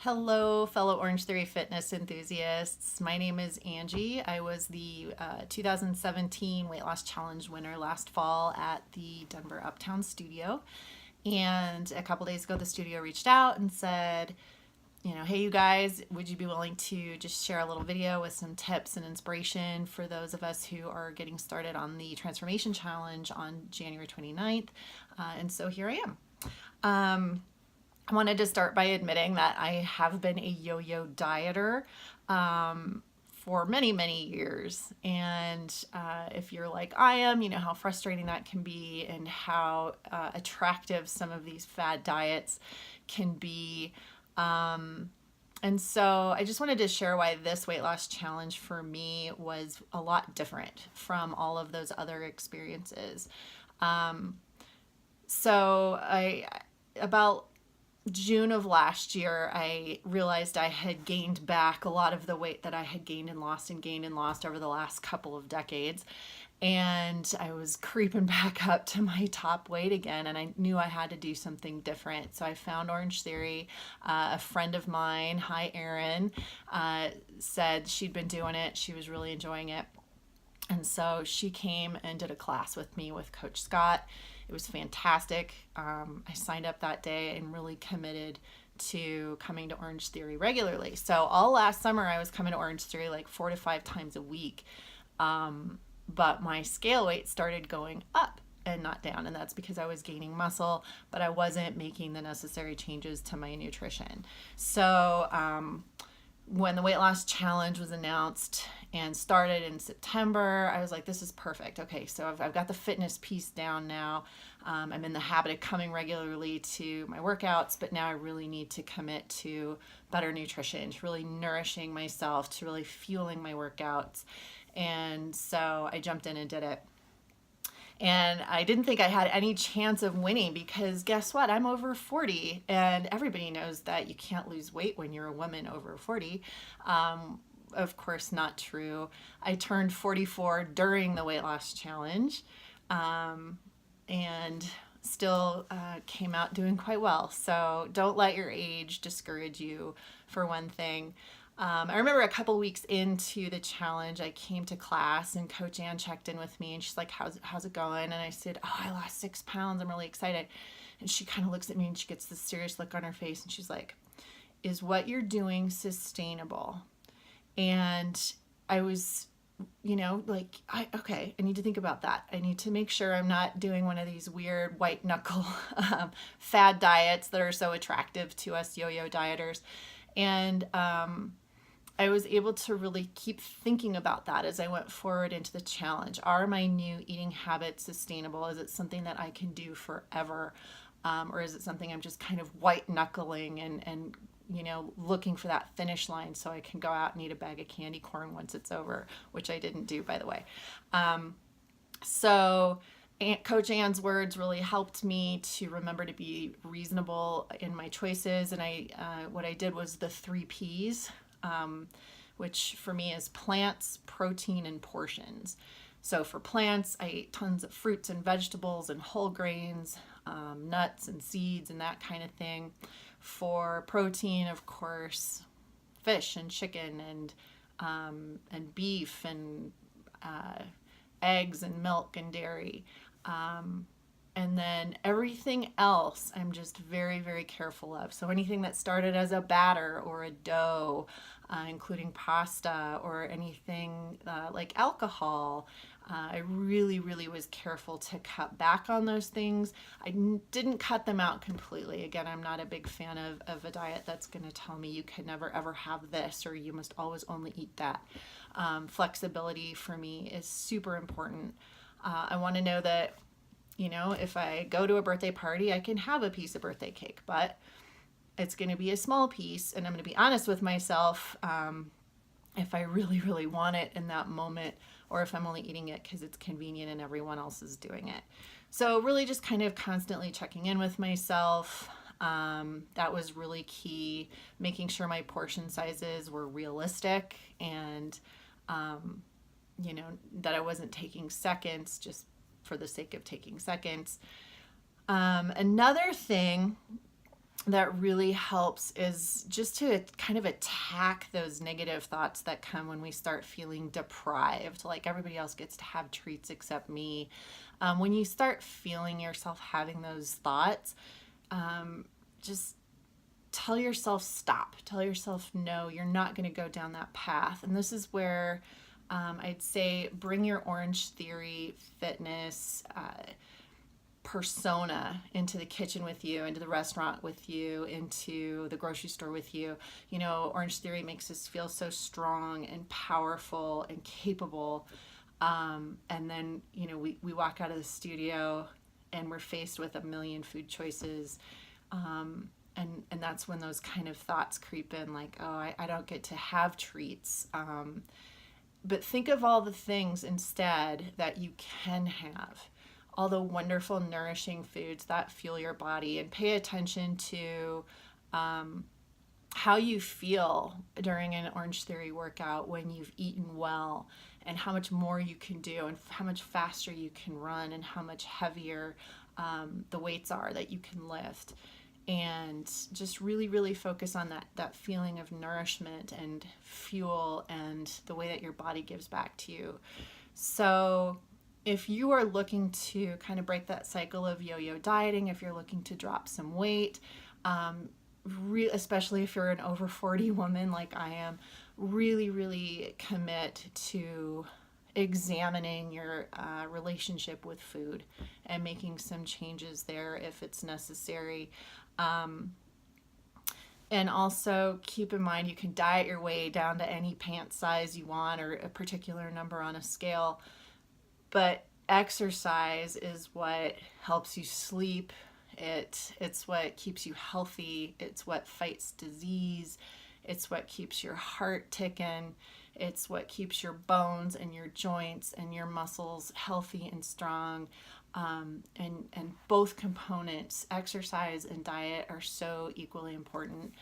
Hello, fellow Orangetheory fitness enthusiasts. My name is Angie. I was the 2017 Weight Loss Challenge winner last fall at the Denver Uptown studio. And a couple days ago, the studio reached out and said, hey, you guys, would you be willing to just share a little video with some tips and inspiration for those of us who are getting started on the Transformation Challenge on January 29th? And so here I am. I wanted to start by admitting that I have been a yo-yo dieter for many, many years. And if you're like I am, you know how frustrating that can be and how attractive some of these fad diets can be. And so I just wanted to share why this weight loss challenge for me was a lot different from all of those other experiences. About June of last year, I realized I had gained back a lot of the weight that I had gained and lost over the last couple of decades. And I was creeping back up to my top weight again, and I knew I had to do something different. So I found Orangetheory. A friend of mine, hi Erin, said she'd been doing it. She was really enjoying it. And so she came and did a class with me with Coach Scott. It was fantastic. I signed up that day and really committed to coming to Orangetheory regularly. So all last summer I was coming to Orangetheory like 4 to 5 times a week. But my scale weight started going up and not down. And that's because I was gaining muscle, but I wasn't making the necessary changes to my nutrition. So when the weight loss challenge was announced and started in September, I was like, this is perfect. Okay, so I've got the fitness piece down now. I'm in the habit of coming regularly to my workouts, but now I really need to commit to better nutrition, to really nourishing myself, to really fueling my workouts. And so I jumped in and did it. And I didn't think I had any chance of winning because guess what? I'm over 40, and everybody knows that you can't lose weight when you're a woman over 40. Of course, not true. I turned 44 during the weight loss challenge, and still came out doing quite well. So don't let your age discourage you, for one thing. I remember a couple weeks into the challenge, I came to class and Coach Ann checked in with me and she's like, how's it going? And I said, oh, I lost 6 pounds. I'm really excited. And she kind of looks at me and she gets this serious look on her face and she's like, is what you're doing sustainable? And I was, like, okay, I need to think about that. I need to make sure I'm not doing one of these weird white knuckle fad diets that are so attractive to us yo-yo dieters. And I was able to really keep thinking about that as I went forward into the challenge. Are my new eating habits sustainable? Is it something that I can do forever? Or is it something I'm just kind of white knuckling and looking for that finish line so I can go out and eat a bag of candy corn once it's over, which I didn't do, by the way. So Coach Ann's words really helped me to remember to be reasonable in my choices. And what I did was the 3 Ps. Which for me is plants, protein, and portions. So for plants, I ate tons of fruits and vegetables and whole grains, nuts and seeds and that kind of thing. For protein, of course, fish and chicken and beef and eggs and milk and dairy. And then everything else I'm just very, very careful of. So anything that started as a batter or a dough, including pasta or anything like alcohol, I really, really was careful to cut back on those things. I didn't cut them out completely. Again, I'm not a big fan of a diet that's going to tell me you can never, ever have this or you must always only eat that. Flexibility for me is super important. I want to know that if I go to a birthday party, I can have a piece of birthday cake, but it's going to be a small piece, and I'm going to be honest with myself if I really, really want it in that moment, or if I'm only eating it because it's convenient and everyone else is doing it. So really just kind of constantly checking in with myself. That was really key, making sure my portion sizes were realistic and, that I wasn't taking seconds just for the sake of taking seconds. Another thing that really helps is just to kind of attack those negative thoughts that come when we start feeling deprived, like everybody else gets to have treats except me. When you start feeling yourself having those thoughts, just tell yourself stop. Tell yourself no, you're not going to go down that path. And this is where I'd say bring your Orangetheory fitness persona into the kitchen with you, into the restaurant with you, into the grocery store with you. You know, Orangetheory makes us feel so strong and powerful and capable. And then, you know, we walk out of the studio and we're faced with a million food choices. And that's when those kind of thoughts creep in, like, oh, I don't get to have treats. But think of all the things instead that you can have, all the wonderful, nourishing foods that fuel your body, and pay attention to how you feel during an Orangetheory workout when you've eaten well, and how much more you can do, and how much faster you can run, and how much heavier the weights are that you can lift. And just really, really focus on that feeling of nourishment and fuel and the way that your body gives back to you. So if you are looking to kind of break that cycle of yo-yo dieting, if you're looking to drop some weight, especially if you're an over 40 woman like I am, really, really commit to examining your relationship with food and making some changes there if it's necessary. And also keep in mind you can diet your way down to any pant size you want or a particular number on a scale, but exercise is what helps you sleep. It's what keeps you healthy. It's what fights disease. It's what keeps your heart ticking. It's what keeps your bones and your joints and your muscles healthy and strong. And both components, exercise and diet, are so equally important.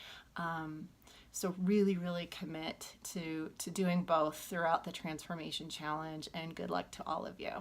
So really, really commit to doing both throughout the Transformation Challenge, and good luck to all of you.